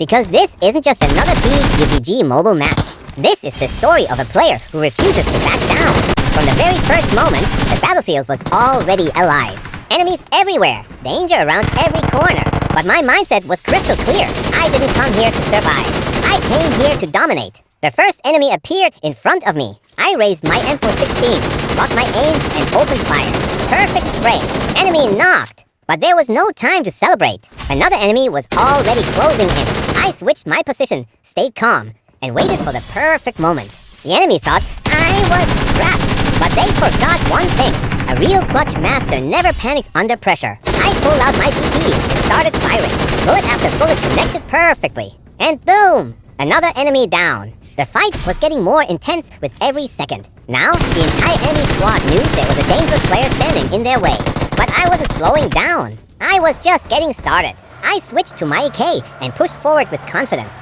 Because this isn't just another PUBG mobile match. This is the story of a player who refuses to back down. From the very first moment, the battlefield was already alive. Enemies everywhere, danger around every corner. But my mindset was crystal clear. I didn't come here to survive. I came here to dominate. The first enemy appeared in front of me. I raised my M416, locked my aim, and opened fire. Perfect spray. Enemy knocked. But there was no time to celebrate. Another enemy was already closing in. I switched my position, stayed calm, and waited for the perfect moment. The enemy thought I was trapped. But they forgot one thing. A real clutch master never panics under pressure. I pulled out my DP and started firing. Bullet after bullet connected perfectly. And boom! Another enemy down. The fight was getting more intense with every second. Now, the entire enemy squad knew there was a dangerous player standing in their way. But I wasn't slowing down. I was just getting started. I switched to my AK and pushed forward with confidence.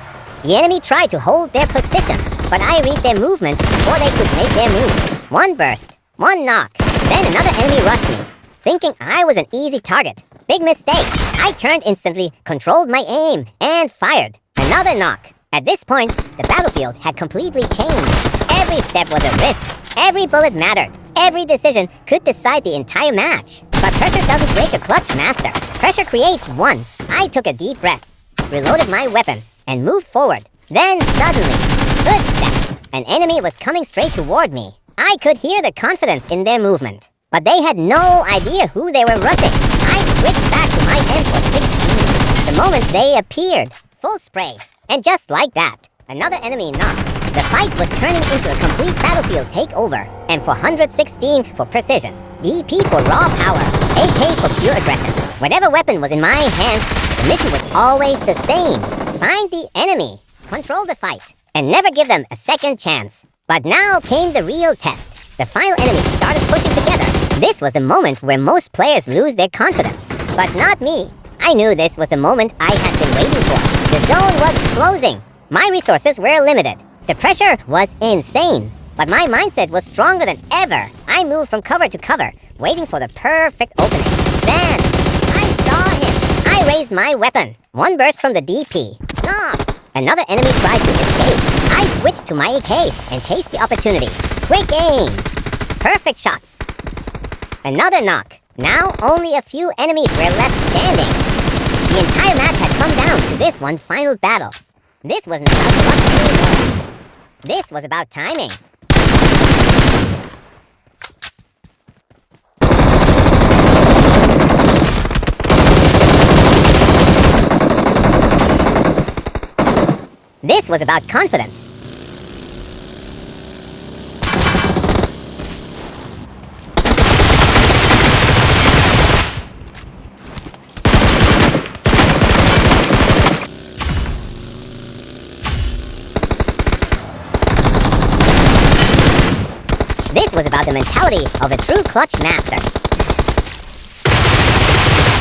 The enemy tried to hold their position, but I read their movement before they could make their move. One burst, one knock, then another enemy rushed me, thinking I was an easy target. Big mistake. I turned instantly, controlled my aim, and fired. Another knock. At this point, the battlefield had completely changed. Every step was a risk. Every bullet mattered. Every decision could decide the entire match. But pressure doesn't break a clutch master. Pressure creates one. I took a deep breath, reloaded my weapon, and moved forward. Then suddenly, footsteps. An enemy was coming straight toward me. I could hear the confidence in their movement. But they had no idea who they were rushing. I switched back to my M416. The moment they appeared, full spray. And just like that, another enemy knocked. The fight was turning into a complete battlefield takeover. M416 for precision, DP for raw power, AK for pure aggression. Whatever weapon was in my hands, the mission was always the same. Find the enemy, control the fight, and never give them a second chance. But now came the real test. The final enemy started pushing together. This was the moment where most players lose their confidence. But not me. I knew this was the moment I had been waiting for. The zone was closing. My resources were limited. The pressure was insane. But my mindset was stronger than ever. I moved from cover to cover, waiting for the perfect opening. Then, I saw him. I raised my weapon. One burst from the DP. Knock! Another enemy tried to escape. I switched to my AK and chased the opportunity. Quick aim. Perfect shots. Another knock. Now only a few enemies were left standing. The entire match had come down to this one final battle. This wasn't about luck anymore. This was about timing. This was about confidence. This was about the mentality of a true clutch master.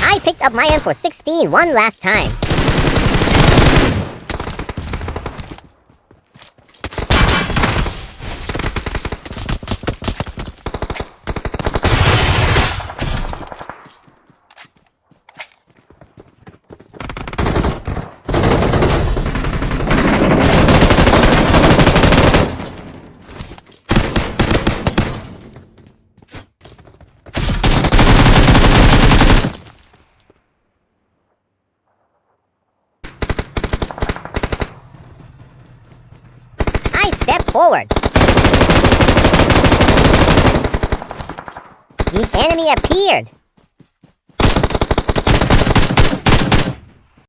I picked up my M416 one last time. Step forward. The enemy appeared.